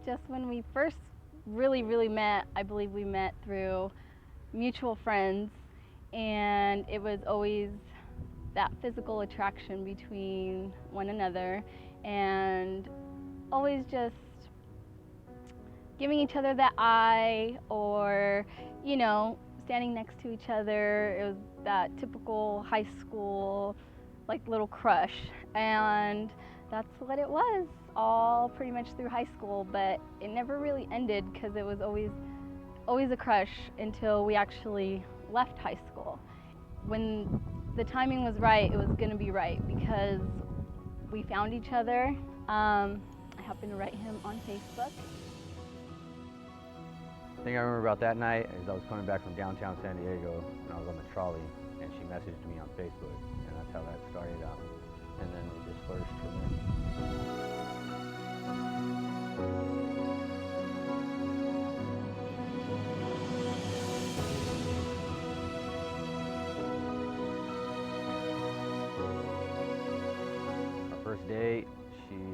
just when we first really met, I believe we met through mutual friends, and it was always that physical attraction between one another, and always just giving each other that eye, or standing next to each other. It was that typical high school like little crush, and that's what it was all pretty much through high school. But it never really ended because it was always a crush until we actually left high school. When the timing was right, it was going to be right because we found each other. I happened to write him on Facebook. The thing I remember about that night is I was coming back from downtown San Diego and I was on the trolley, and she messaged me on Facebook, and that's how that started out. And then we just flourished from there. First date,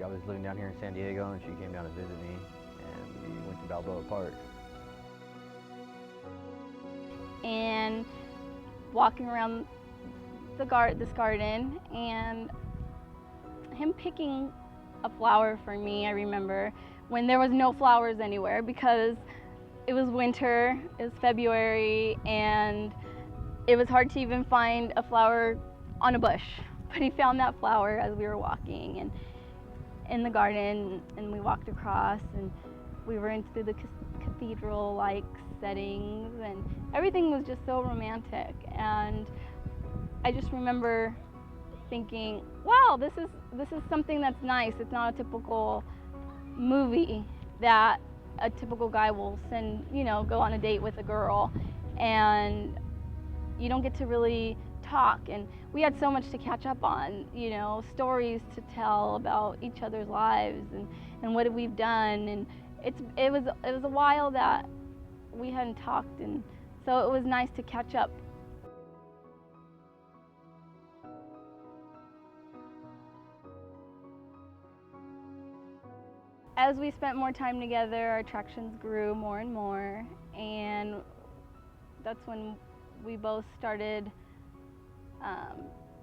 I was living down here in San Diego, and she came down to visit me, and we went to Balboa Park. And walking around this garden, and him picking a flower for me. I remember when there was no flowers anywhere because it was winter, it was February, and it was hard to even find a flower on a bush. But he found that flower as we were walking and in the garden, and we walked across, and we were into the cathedral-like settings, and everything was just so romantic. And I just remember thinking, wow, this is something that's nice. It's not a typical movie that a typical guy will go on a date with a girl, and you don't get to really talk. And we had so much to catch up on, stories to tell about each other's lives and what we've done. And it was a while that we hadn't talked, and so it was nice to catch up. As we spent more time together, our attractions grew more and more, and that's when we both started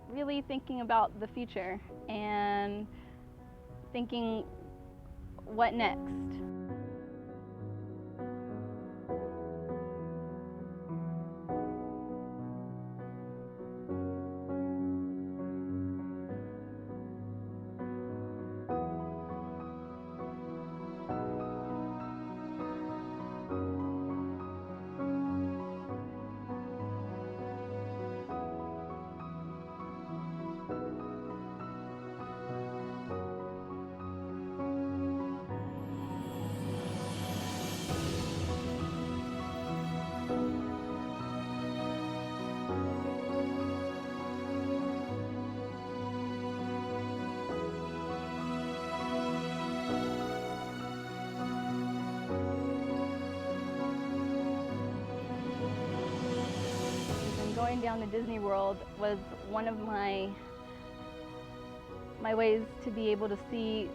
really thinking about the future and thinking, what next? Going down to Disney World was one of my ways to be able to see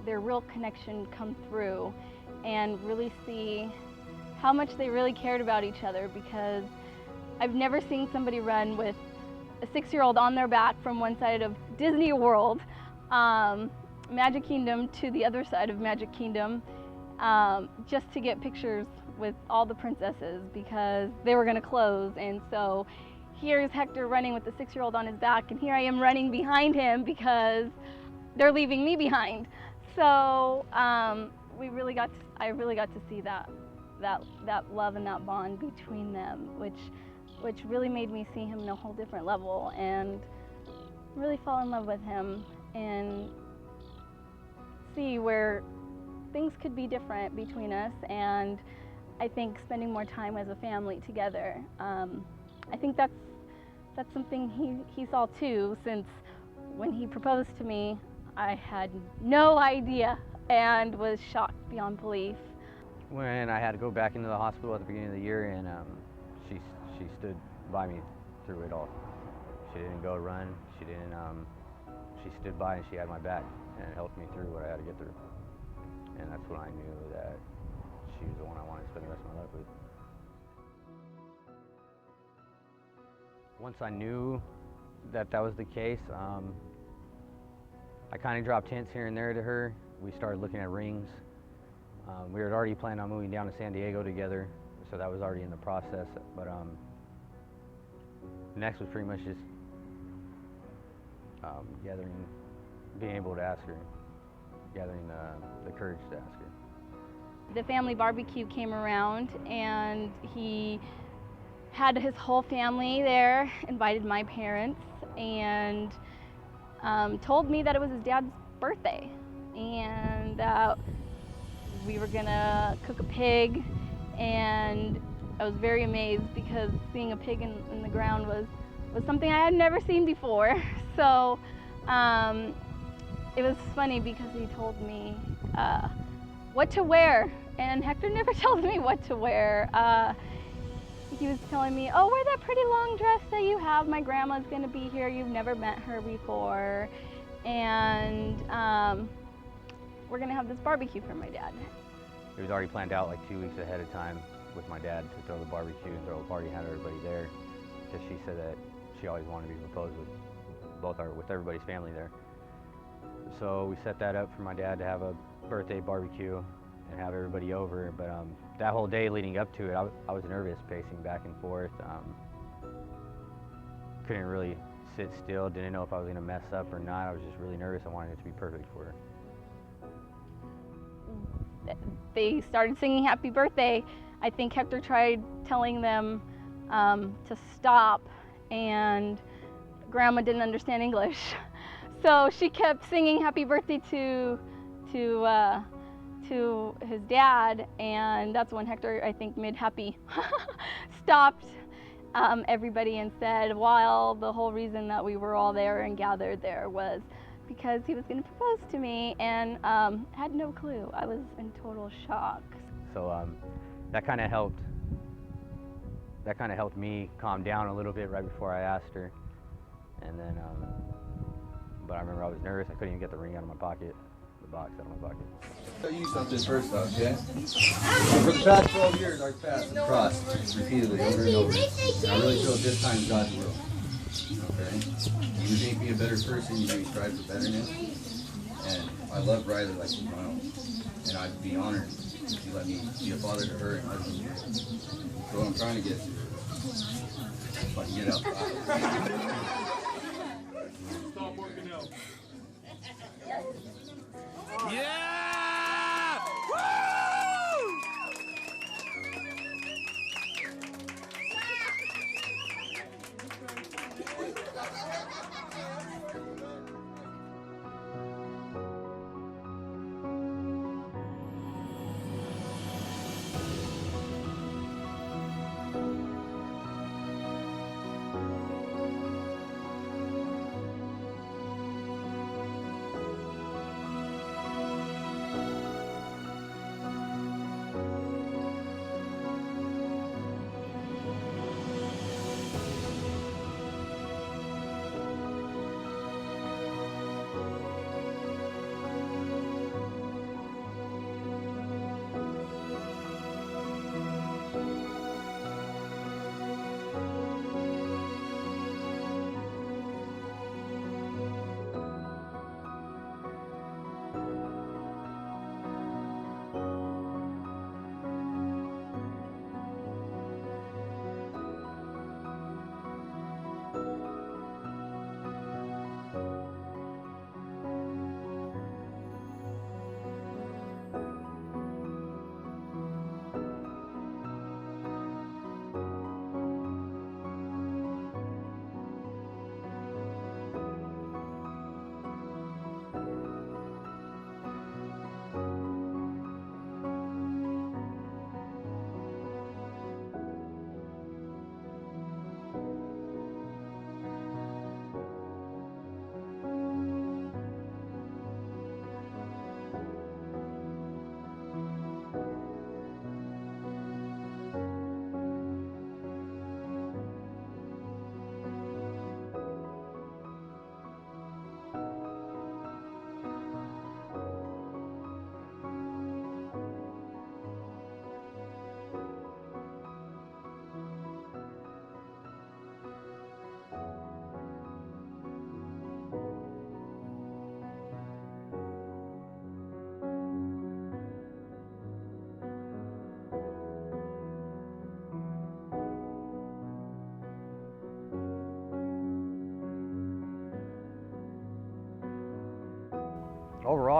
their real connection come through and really see how much they really cared about each other, because I've never seen somebody run with a 6-year-old on their back from one side of Disney World, Magic Kingdom, to the other side of Magic Kingdom, just to get pictures with all the princesses because they were going to close. And so here's Hector running with the 6-year-old on his back, and here I am running behind him because they're leaving me behind. So I really got to see that love and that bond between them, which really made me see him in a whole different level and really fall in love with him and see where things could be different between us. And I think spending more time as a family together, I think that's something he saw too, since when he proposed to me, I had no idea and was shocked beyond belief. When I had to go back into the hospital at the beginning of the year, and she stood by me through it all. She didn't go run. She didn't. She stood by and she had my back and helped me through what I had to get through. and that's when I knew that she was the one I wanted to spend the rest of my life with. Once I knew that that was the case, I kind of dropped hints here and there to her. We started looking at rings. We had already planned on moving down to San Diego together, so that was already in the process. But next was pretty much just being able to ask her, gathering the courage to ask her. The family barbecue came around, and he had his whole family there, invited my parents, and told me that it was his dad's birthday, and that we were gonna cook a pig. And I was very amazed because seeing a pig in the ground was something I had never seen before. So it was funny because he told me what to wear, and Hector never tells me what to wear. He was telling me, oh, wear that pretty long dress that you have. My grandma's gonna be here. You've never met her before. And we're gonna have this barbecue for my dad. It was already planned out like 2 weeks ahead of time with my dad to throw the barbecue and throw a party and have everybody there, because she said that she always wanted to be proposed with everybody's family there. So we set that up for my dad to have a birthday barbecue and have everybody over. But that whole day leading up to it, I was nervous, pacing back and forth. Couldn't really sit still, didn't know if I was gonna mess up or not. I was just really nervous. I wanted it to be perfect for her. They started singing happy birthday. I think Hector tried telling them to stop, and Grandma didn't understand English. So she kept singing happy birthday to his dad, and that's when Hector, I think, mid-happy, stopped everybody and said, well, the whole reason that we were all there and gathered there was because he was going to propose to me, and had no clue. I was in total shock. So that kind of helped me calm down a little bit right before I asked her. And then, but I remember I was nervous. I couldn't even get the ring out of my pocket, the box out of my pocket. I'll tell you something first off, okay? For the past 12 years, our paths have crossed repeatedly, over and over. And I really feel this time God's will. Okay? You make me a better person, you make me strive for betterness. And I love Riley like she's my own. And I'd be honored if you let me be a father to her and husband to her. So what I'm trying to get to, if I can get out. Stop working out. Yeah! Woo!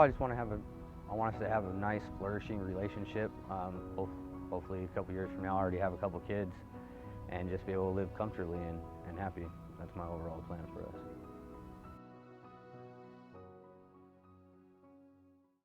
I just want to I want us to have a nice, flourishing relationship. Hopefully a couple years from now, I already have a couple kids, and just be able to live comfortably and happy. That's my overall plan for us.